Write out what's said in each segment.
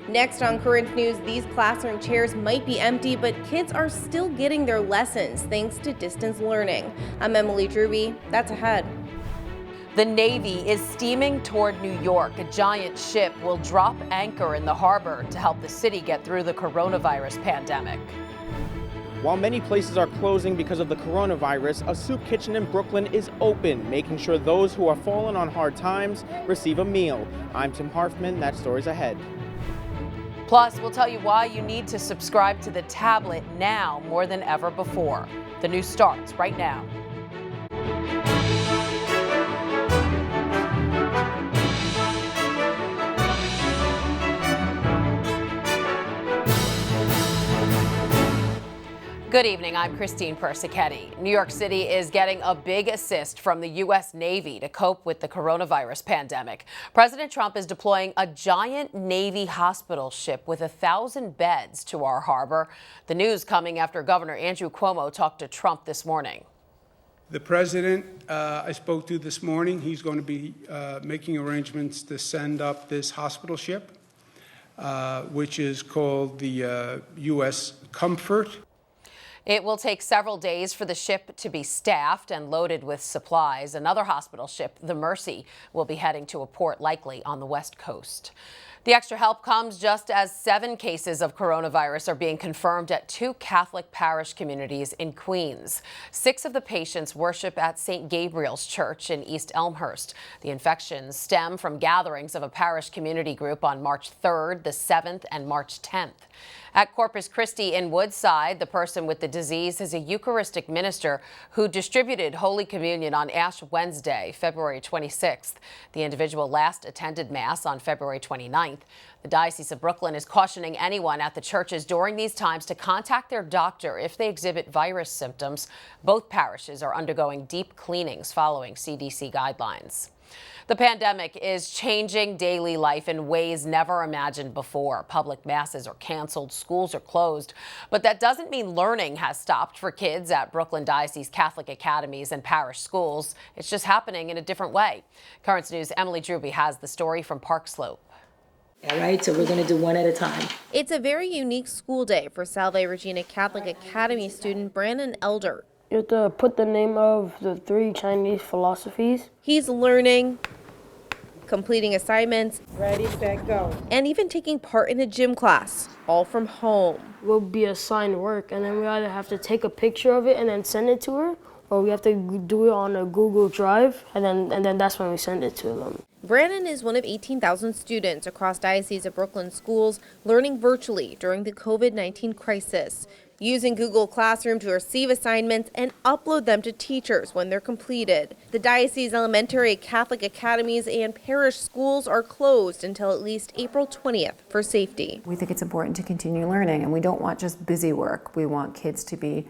Next on Current News, these classroom chairs might be empty, but kids are still getting their lessons thanks to distance learning. I'm Emily Druby. That's ahead. The Navy is steaming toward New York. A giant ship will drop anchor in the harbor to help the city get through the coronavirus pandemic. While many places are closing because of the coronavirus, a soup kitchen in Brooklyn is open, making sure those who are fallen on hard times receive a meal. I'm Tim Harfman. That story's ahead. Plus, we'll tell you why you need to subscribe to the tablet now more than ever before. The news starts right now. Good evening, I'm Christine Persichetti. New York City is getting a big assist from the U.S. Navy to cope with the coronavirus pandemic. President Trump is deploying a giant Navy hospital ship with 1,000 beds to our harbor. The news coming after Governor Andrew Cuomo talked to Trump this morning. The president I spoke to this morning, he's going to be making arrangements to send up this hospital ship, which is called the U.S. Comfort. It will take several days for the ship to be staffed and loaded with supplies. Another hospital ship, the Mercy, will be heading to a port likely on the West Coast. The extra help comes just as 7 cases of coronavirus are being confirmed at 2 Catholic parish communities in Queens. 6 of the patients worship at St. Gabriel's Church in East Elmhurst. The infections stem from gatherings of a parish community group on March 3rd, the 7th, and March 10th. At Corpus Christi in Woodside, the person with the disease is a Eucharistic minister who distributed Holy Communion on Ash Wednesday, February 26th. The individual last attended Mass on February 29th. The Diocese of Brooklyn is cautioning anyone at the churches during these times to contact their doctor if they exhibit virus symptoms. Both parishes are undergoing deep cleanings following CDC guidelines. The pandemic is changing daily life in ways never imagined before. Public masses are canceled, schools are closed, but that doesn't mean learning has stopped for kids at Brooklyn Diocese Catholic academies and parish schools. It's just happening in a different way. Currents News' Emily Druby has the story from Park Slope. All right, so we're going to do one at a time. It's a very unique school day for Salve Regina Catholic Academy student Brandon Elder. You have to put the name of the 3 Chinese philosophies. He's learning, completing assignments, Ready, set, go. and even taking part in a gym class, all from home. Will be assigned work, and then we either have to take a picture of it and then send it to her, or we have to do it on a Google Drive, and then that's when we send it to them. Brandon is one of 18,000 students across Diocese of Brooklyn schools learning virtually during the COVID-19 crisis, using Google Classroom to receive assignments and upload them to teachers when they're completed. The Diocese Elementary Catholic academies and parish schools are closed until at least April 20th for safety. We think it's important to continue learning, and we don't want just busy work. We want kids to be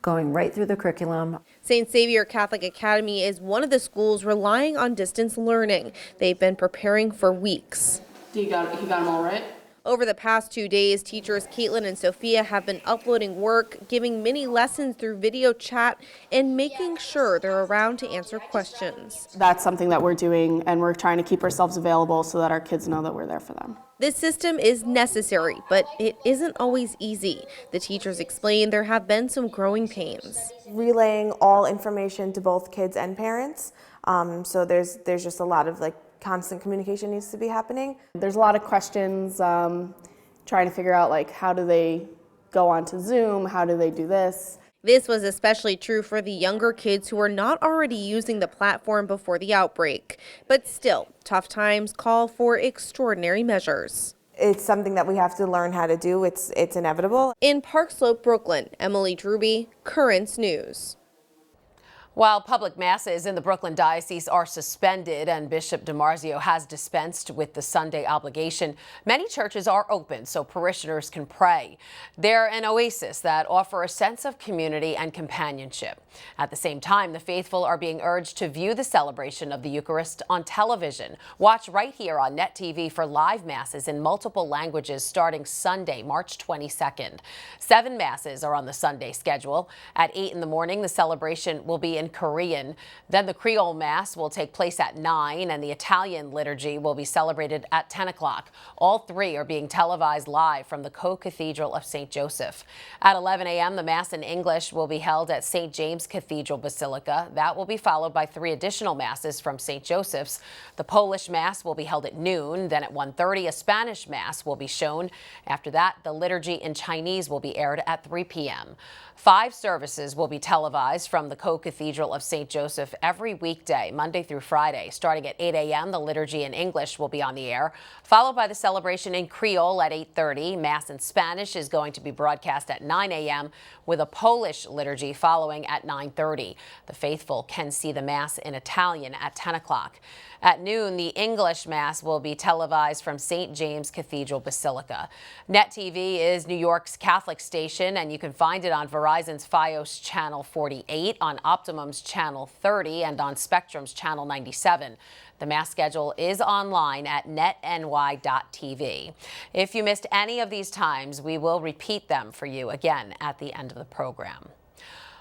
going right through the curriculum. St. Xavier Catholic Academy is one of the schools relying on distance learning. They've been preparing for weeks. He got them all right? Over the past 2 days, teachers Caitlin and Sophia have been uploading work, giving mini lessons through video chat, and making sure they're around to answer questions. That's something that we're doing, and we're trying to keep ourselves available so that our kids know that we're there for them. This system is necessary, but it isn't always easy. The teachers explain there have been some growing pains. Relaying all information to both kids and parents, so there's just a lot of constant communication needs to be happening. There's a lot of questions, trying to figure out how do they go onto Zoom, how do they do this. This was especially true for the younger kids who were not already using the platform before the outbreak. But still, tough times call for extraordinary measures. It's something that we have to learn how to do. It's inevitable. In Park Slope, Brooklyn, Emily Druby, Currents News. While public masses in the Brooklyn Diocese are suspended and Bishop DiMarzio has dispensed with the Sunday obligation, many churches are open so parishioners can pray. They're an oasis that offer a sense of community and companionship. At the same time, the faithful are being urged to view the celebration of the Eucharist on television. Watch right here on Net TV for live masses in multiple languages starting Sunday, March 22nd. 7 masses are on the Sunday schedule. At 8 in the morning, the celebration will be in Korean. Then the Creole Mass will take place at 9, and the Italian liturgy will be celebrated at 10 o'clock. All three are being televised live from the Co-Cathedral of St. Joseph. At 11 a.m., the Mass in English will be held at St. James Cathedral Basilica. That will be followed by 3 additional Masses from St. Joseph's. The Polish Mass will be held at noon. Then at 1:30, a Spanish Mass will be shown. After that, the liturgy in Chinese will be aired at 3 p.m. 5 services will be televised from the Co-Cathedral of St. Joseph every weekday, Monday through Friday. Starting at 8 a.m., the liturgy in English will be on the air, followed by the celebration in Creole at 8:30. Mass in Spanish is going to be broadcast at 9 a.m., with a Polish liturgy following at 9:30. The faithful can see the Mass in Italian at 10 o'clock. At noon, the English Mass will be televised from St. James Cathedral Basilica. Net TV is New York's Catholic station, and you can find it on Verizon's Fios Channel 48, on Optimum's Channel 30, and on Spectrum's Channel 97. The Mass schedule is online at netny.tv. If you missed any of these times, we will repeat them for you again at the end of the program.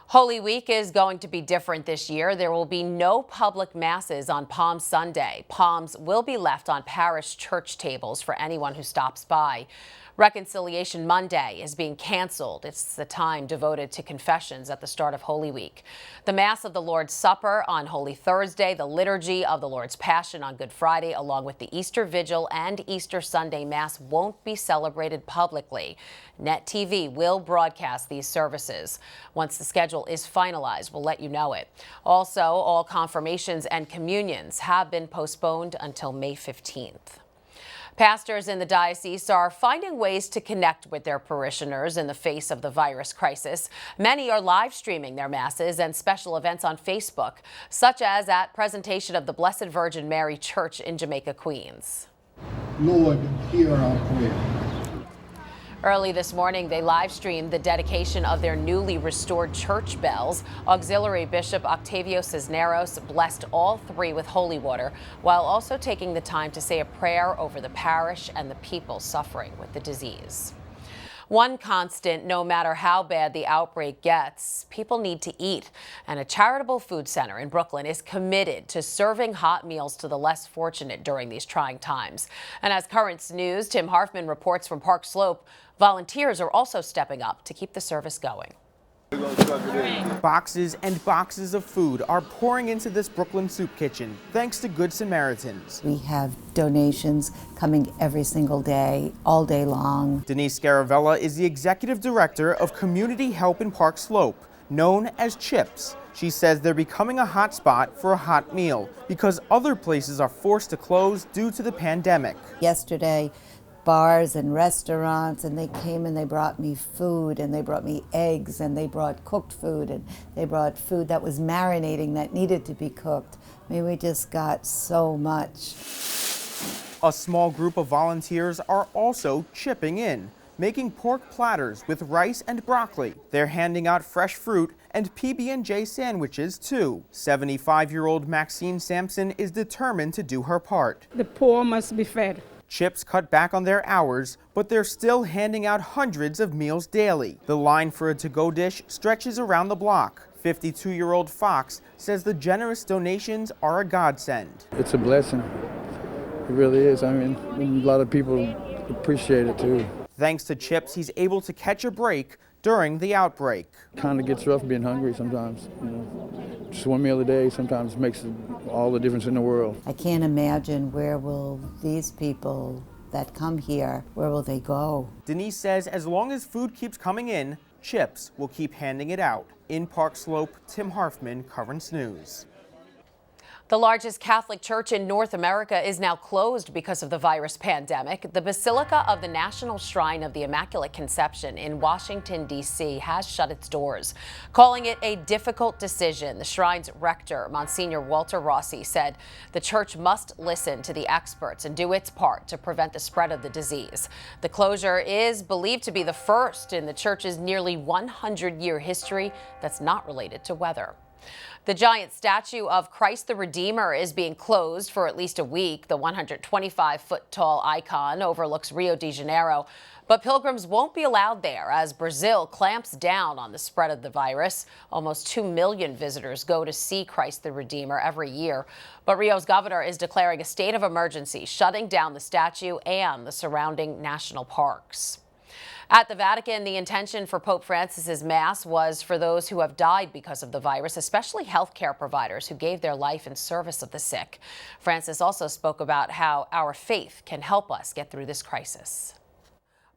Holy Week is going to be different this year. There will be no public masses on Palm Sunday. Palms will be left on parish church tables for anyone who stops by. Reconciliation Monday is being canceled. It's the time devoted to confessions at the start of Holy Week. The Mass of the Lord's Supper on Holy Thursday, the Liturgy of the Lord's Passion on Good Friday, along with the Easter Vigil and Easter Sunday Mass won't be celebrated publicly. Net TV will broadcast these services. Once the schedule is finalized, we'll let you know it. Also, all confirmations and communions have been postponed until May 15th. Pastors in the diocese are finding ways to connect with their parishioners in the face of the virus crisis. Many are live streaming their masses and special events on Facebook, such as at presentation of the Blessed Virgin Mary Church in Jamaica, Queens. Lord, hear our prayer. Early this morning, they live streamed the dedication of their newly restored church bells. Auxiliary Bishop Octavio Cisneros blessed all 3 with holy water, while also taking the time to say a prayer over the parish and the people suffering with the disease. One constant, no matter how bad the outbreak gets, people need to eat. And a charitable food center in Brooklyn is committed to serving hot meals to the less fortunate during these trying times. And as Currents News, Tim Harfman reports from Park Slope, volunteers are also stepping up to keep the service going. Boxes and boxes of food are pouring into this Brooklyn soup kitchen, thanks to Good Samaritans. We have donations coming every single day, all day long. Denise Scaravella is the executive director of Community Help in Park Slope, known as CHIPS. She says they're becoming a hot spot for a hot meal because other places are forced to close due to the pandemic. Yesterday, bars and restaurants, and they came and they brought me food, and they brought me eggs, and they brought cooked food, and they brought food that was marinating that needed to be cooked. I mean, we just got so much. A small group of volunteers are also chipping in, making pork platters with rice and broccoli. They're handing out fresh fruit and PB&J sandwiches too. 75-year-old Maxine Sampson is determined to do her part. The poor must be fed. CHIPS cut back on their hours, but they're still handing out hundreds of meals daily. The line for a to-go dish stretches around the block. 52-year-old Fox says the generous donations are a godsend. It's a blessing. It really is. I mean, a lot of people appreciate it too. Thanks to CHIPS, he's able to catch a break during the outbreak. Kind of gets rough being hungry sometimes. You know, just one meal a day sometimes makes all the difference in the world. I can't imagine where will these people that come here, where will they go? Denise says as long as food keeps coming in, CHIPS will keep handing it out. In Park Slope, Tim Harfman, Currents News. The largest Catholic church in North America is now closed because of the virus pandemic. The Basilica of the National Shrine of the Immaculate Conception in Washington, D.C. has shut its doors, calling it a difficult decision. The shrine's rector, Monsignor Walter Rossi, said the church must listen to the experts and do its part to prevent the spread of the disease. The closure is believed to be the first in the church's nearly 100-year history that's not related to weather. The giant statue of Christ the Redeemer is being closed for at least a week. The 125-foot-tall icon overlooks Rio de Janeiro. But pilgrims won't be allowed there as Brazil clamps down on the spread of the virus. Almost 2 million visitors go to see Christ the Redeemer every year. But Rio's governor is declaring a state of emergency, shutting down the statue and the surrounding national parks. At the Vatican, the intention for Pope Francis's Mass was for those who have died because of the virus, especially healthcare providers who gave their life in service of the sick. Francis also spoke about how our faith can help us get through this crisis.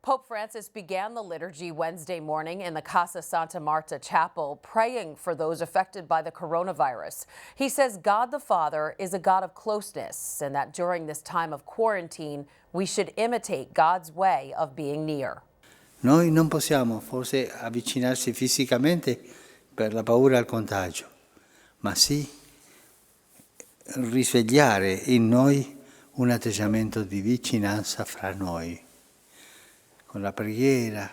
Pope Francis began the liturgy Wednesday morning in the Casa Santa Marta Chapel, praying for those affected by the coronavirus. He says God the Father is a God of closeness and that during this time of quarantine, we should imitate God's way of being near. Noi non possiamo forse avvicinarsi fisicamente per la paura al contagio, ma sì risvegliare in noi un atteggiamento di vicinanza fra noi, con la preghiera,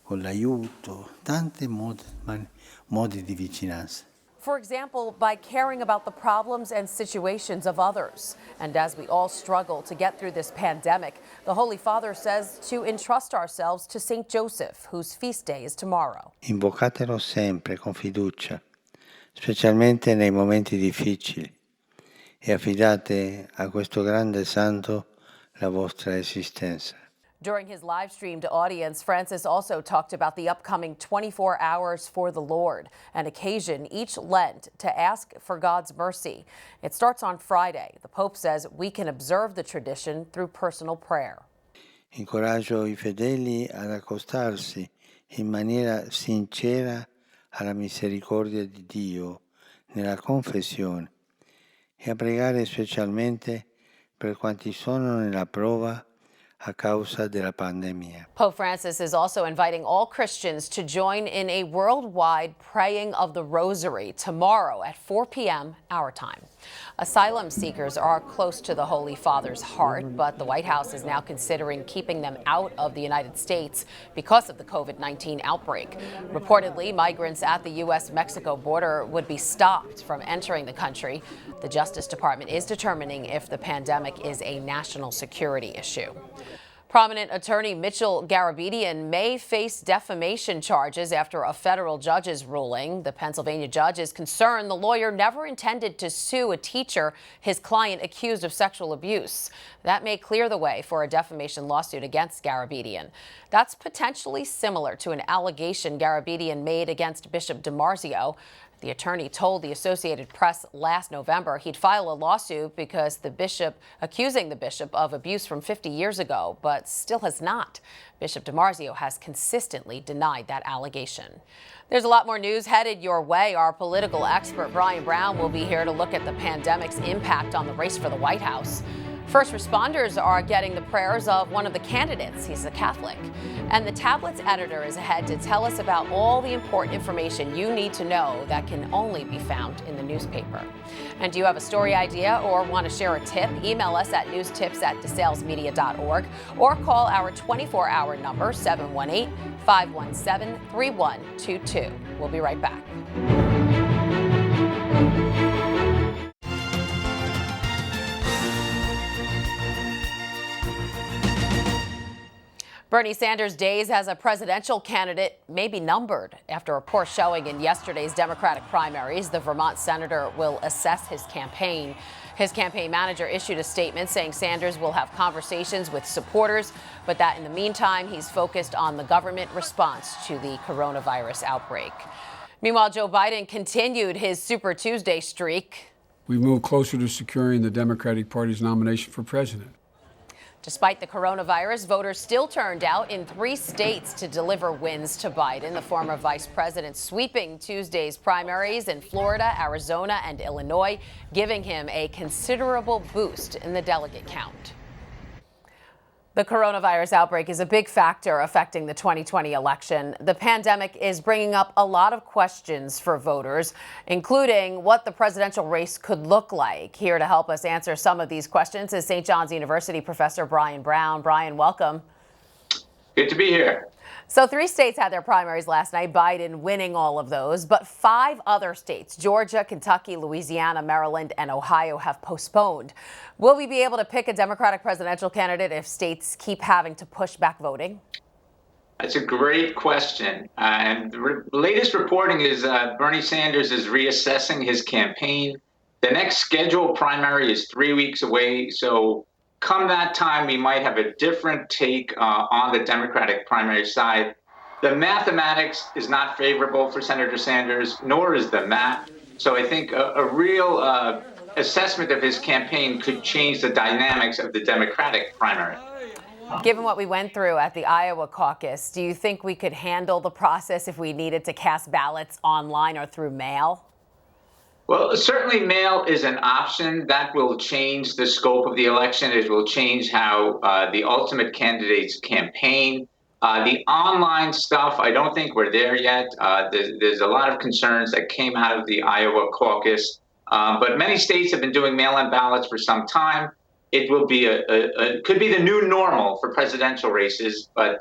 con l'aiuto, tanti modi di vicinanza. For example, by caring about the problems and situations of others. And as we all struggle to get through this pandemic, the Holy Father says to entrust ourselves to St. Joseph, whose feast day is tomorrow. Invocatelo sempre con fiducia, specialmente nei momenti difficili, e affidate a questo grande santo la vostra esistenza. During his live-streamed audience, Francis also talked about the upcoming 24 hours for the Lord, an occasion each Lent to ask for God's mercy. It starts on Friday. The Pope says we can observe the tradition through personal prayer. Incoraggio I fedeli ad accostarsi in maniera sincera alla misericordia di Dio nella confessione e a pregare specialmente per quanti sono nella prova a causa della pandemia. Pope Francis is also inviting all Christians to join in a worldwide praying of the Rosary tomorrow at 4 p.m. our time. Asylum seekers are close to the Holy Father's heart, but the White House is now considering keeping them out of the United States because of the COVID-19 outbreak. Reportedly, migrants at the U.S.-Mexico border would be stopped from entering the country. The Justice Department is determining if the pandemic is a national security issue. Prominent attorney Mitchell Garabedian may face defamation charges after a federal judge's ruling. The Pennsylvania judge is concerned the lawyer never intended to sue a teacher his client accused of sexual abuse. That may clear the way for a defamation lawsuit against Garabedian. That's potentially similar to an allegation Garabedian made against Bishop DiMarzio. The attorney told the Associated Press last November he'd file a lawsuit because accusing the bishop of abuse from 50 years ago, but still has not. Bishop DiMarzio has consistently denied that allegation. There's a lot more news headed your way. Our political expert Brian Brown will be here to look at the pandemic's impact on the race for the White House. First responders are getting the prayers of one of the candidates. He's a Catholic. And the Tablet's editor is ahead to tell us about all the important information you need to know that can only be found in the newspaper. And do you have a story idea or want to share a tip? Email us at newstips@desalesmedia.org or call our 24-hour number 718-517-3122. We'll be right back. Bernie Sanders' days as a presidential candidate may be numbered. After a poor showing in yesterday's Democratic primaries, the Vermont senator will assess his campaign. His campaign manager issued a statement saying Sanders will have conversations with supporters, but that in the meantime, he's focused on the government response to the coronavirus outbreak. Meanwhile, Joe Biden continued his Super Tuesday streak. We've moved closer to securing the Democratic Party's nomination for president. Despite the coronavirus, voters still turned out in 3 states to deliver wins to Biden, the former vice president sweeping Tuesday's primaries in Florida, Arizona, and Illinois, giving him a considerable boost in the delegate count. The coronavirus outbreak is a big factor affecting the 2020 election. The pandemic is bringing up a lot of questions for voters, including what the presidential race could look like. Here to help us answer some of these questions is St. John's University professor Brian Brown. Brian, welcome. Good to be here. So 3 states had their primaries last night, Biden winning all of those, but 5 other states, Georgia, Kentucky, Louisiana, Maryland, and Ohio, have postponed. Will we be able to pick a Democratic presidential candidate if states keep having to push back voting? That's a great question. And the latest reporting is Bernie Sanders is reassessing his campaign. The next scheduled primary is 3 weeks away. So come that time, we might have a different take on the Democratic primary side. The mathematics is not favorable for Senator Sanders, nor is the map. So I think a real assessment of his campaign could change the dynamics of the Democratic primary. Given what we went through at the Iowa caucus, do you think we could handle the process if we needed to cast ballots online or through mail? Well, certainly mail is an option. That will change the scope of the election. It will change how the ultimate candidates campaign. The online stuff, I don't think we're there yet. There's a lot of concerns that came out of the Iowa caucus, but many states have been doing mail-in ballots for some time. It will be could be the new normal for presidential races, but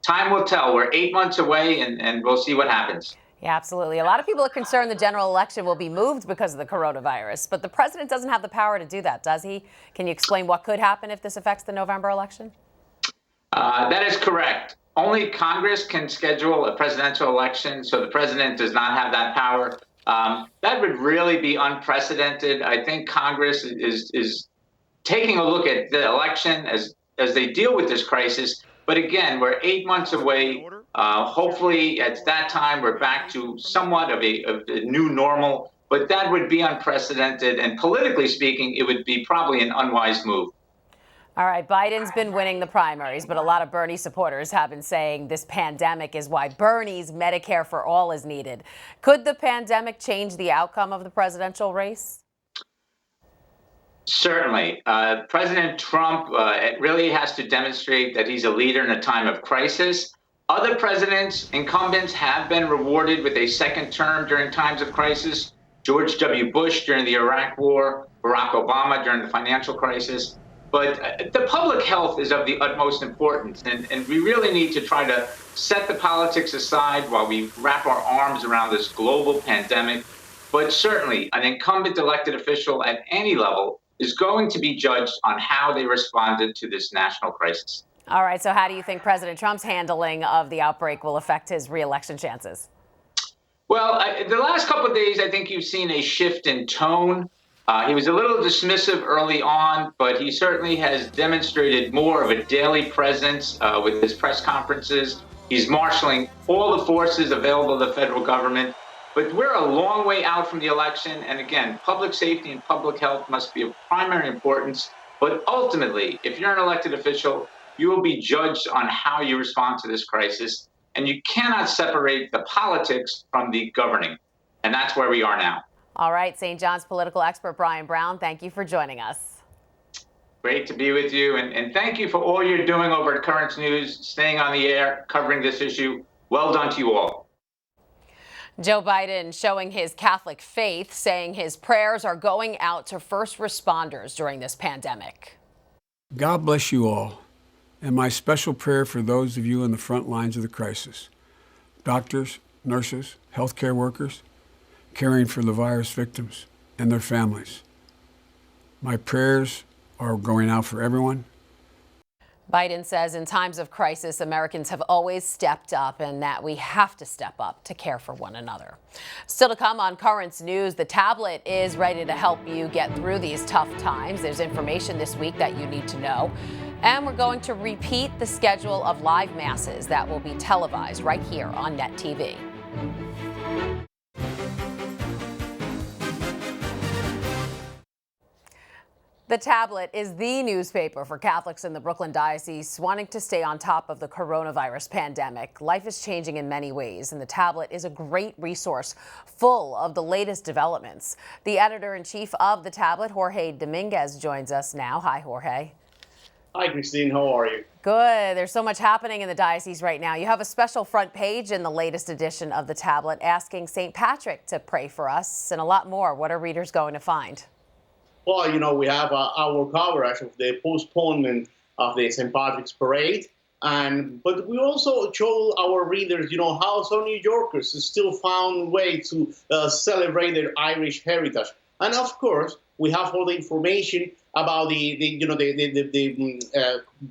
time will tell. We're 8 months away, and we'll see what happens. Yeah, absolutely. A lot of people are concerned the general election will be moved because of the coronavirus, but the president doesn't have the power to do that, does he? Can you explain what could happen if this affects the November election? That is correct. Only Congress can schedule a presidential election, so the president does not have that power. That would really be unprecedented. I think Congress is taking a look at the election as they deal with this crisis. But again, we're 8 months away. Hopefully at that time, we're back to somewhat of a new normal, but that would be unprecedented. And politically speaking, it would be probably an unwise move. All right, Biden's been winning the primaries, but a lot of Bernie supporters have been saying this pandemic is why Bernie's Medicare for All is needed. Could the pandemic change the outcome of the presidential race? Certainly. President Trump really has to demonstrate that he's a leader in a time of crisis. Other presidents, incumbents, have been rewarded with a second term during times of crisis. George W. Bush during the Iraq War, Barack Obama during the financial crisis. But the public health is of the utmost importance, and we really need to try to set the politics aside while we wrap our arms around this global pandemic. But certainly, an incumbent elected official at any level is going to be judged on how they responded to this national crisis. All right, so how do you think President Trump's handling of the outbreak will affect his re-election chances? Well, the last couple of days, I think you've seen a shift in tone. He was a little dismissive early on, but he certainly has demonstrated more of a daily presence with his press conferences. He's marshaling all the forces available to the federal government. But we're a long way out from the election. And again, public safety and public health must be of primary importance. But ultimately, if you're an elected official, you will be judged on how you respond to this crisis. And you cannot separate the politics from the governing. And that's where we are now. All right, St. John's political expert Brian Brown, thank you for joining us. Great to be with you. And thank you for all you're doing over at Currents News, staying on the air, covering this issue. Well done to you all. Joe Biden showing his Catholic faith, saying his prayers are going out to first responders during this pandemic. God bless you all, and my special prayer for those of you in the front lines of the crisis. Doctors, nurses, healthcare workers, caring for the virus victims and their families. My prayers are going out for everyone. Biden says in times of crisis, Americans have always stepped up and that we have to step up to care for one another. Still to come on Currents News, the tablet is ready to help you get through these tough times. There's information this week that you need to know. And we're going to repeat the schedule of live masses that will be televised right here on Net TV. The Tablet is the newspaper for Catholics in the Brooklyn Diocese wanting to stay on top of the coronavirus pandemic. Life is changing in many ways, and the Tablet is a great resource full of the latest developments. The editor-in-chief of the Tablet, Jorge Dominguez, joins us now. Hi, Jorge. Hi, Christine. How are you? Good. There's so much happening in the diocese right now. You have a special front page in the latest edition of the Tablet asking St. Patrick to pray for us and a lot more. What are readers going to find? Well, we have our coverage of the postponement of the St. Patrick's Parade. But we also show our readers, how some New Yorkers still found a way to celebrate their Irish heritage. And of course, we have all the information about the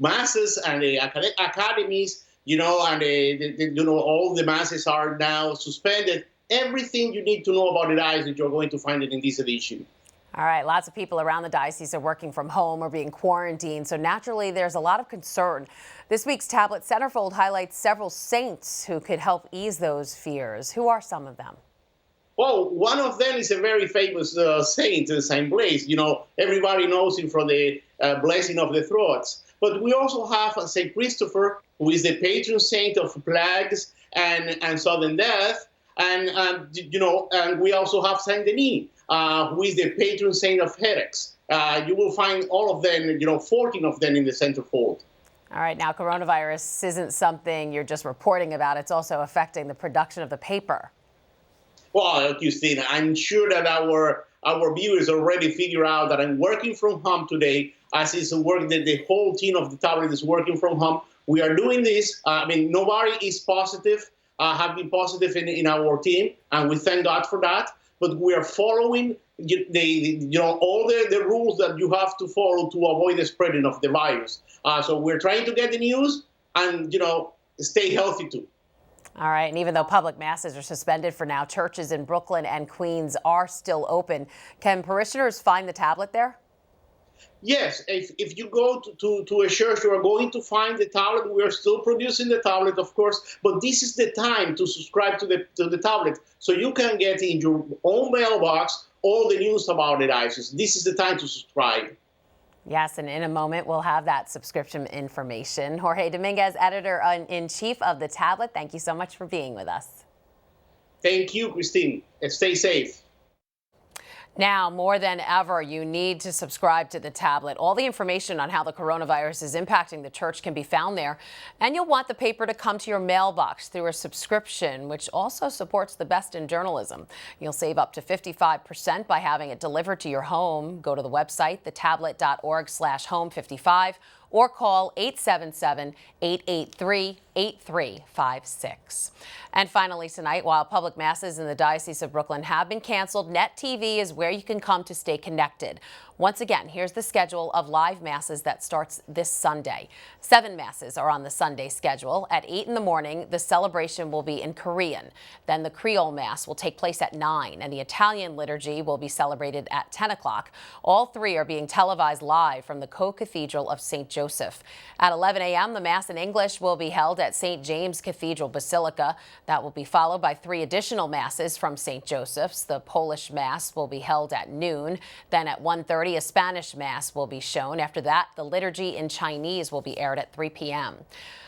masses and the academies, and all the masses are now suspended. Everything you need to know about the diocese, you're going to find it in this edition. All right, lots of people around the diocese are working from home or being quarantined, so naturally there's a lot of concern. This week's Tablet Centerfold highlights several saints who could help ease those fears. Who are some of them? Well, one of them is a very famous saint, Saint Blaise. Everybody knows him from the blessing of the throats. But we also have Saint Christopher, who is the patron saint of plagues and sudden death. And we also have Saint Denis, who is the patron saint of heretics. You will find all of them, 14 of them in the centerfold. All right, now coronavirus isn't something you're just reporting about. It's also affecting the production of the paper. Well, Christina, I'm sure that our viewers already figure out that I'm working from home today, as is work that the whole team of the tablet is working from home. We are doing this. Nobody is positive, have been positive in our team, and we thank God for that. But we are following all the rules that you have to follow to avoid the spreading of the virus. So we're trying to get the news and stay healthy too. All right, and even though public masses are suspended for now, churches in Brooklyn and Queens are still open. Can parishioners find the tablet there? Yes, if you go to a church, you are going to find the tablet. We are still producing the tablet, of course, but this is the time to subscribe to the tablet so you can get in your own mailbox all the news about the diocese. This is the time to subscribe. Yes, and in a moment, we'll have that subscription information. Jorge Dominguez, editor-in-chief of the tablet, thank you so much for being with us. Thank you, Christine, and stay safe. Now, more than ever, you need to subscribe to the tablet. All the information on how the coronavirus is impacting the church can be found there. And you'll want the paper to come to your mailbox through a subscription, which also supports the best in journalism. You'll save up to 55% by having it delivered to your home. Go to the website, thetablet.org/home55, or call 877-883-8356. And finally tonight, while public masses in the Diocese of Brooklyn have been canceled, Net TV is where you can come to stay connected. Once again, here's the schedule of live masses that starts this Sunday. 7 masses are on the Sunday schedule. At 8 in the morning, the celebration will be in Korean. Then the Creole Mass will take place at 9, and the Italian liturgy will be celebrated at 10 o'clock. All 3 are being televised live from the Co-Cathedral of St. Joseph. At 11 a.m., the Mass in English will be held at St. James Cathedral Basilica. That will be followed by 3 additional masses from St. Joseph's. The Polish Mass will be held at noon. Then at 1:30, a Spanish Mass will be shown. After that, the liturgy in Chinese will be aired at 3 p.m.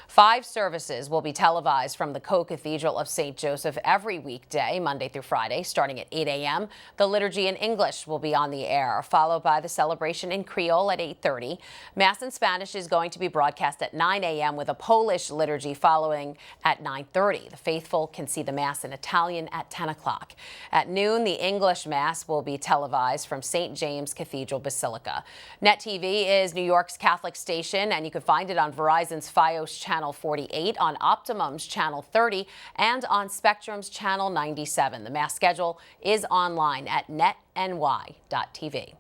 5 services will be televised from the Co-Cathedral of St. Joseph every weekday, Monday through Friday, starting at 8 a.m. The liturgy in English will be on the air, followed by the celebration in Creole at 8:30. Mass in Spanish is going to be broadcast at 9 a.m. with a Polish liturgy following at 9:30. The faithful can see the Mass in Italian at 10 o'clock. At noon, the English Mass will be televised from St. James Cathedral Basilica. Net TV is New York's Catholic station, and you can find it on Verizon's Fios Channel 48, on Optimum's Channel 30, and on Spectrum's Channel 97. The Mass schedule is online at netny.tv.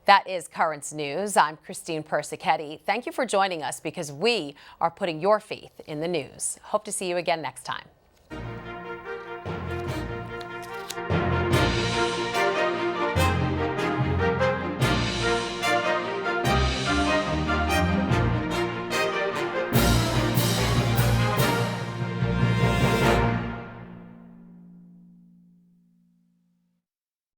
That is Currents News. I'm Christine Persichetti. Thank you for joining us, because we are putting your faith in the news. Hope to see you again next time.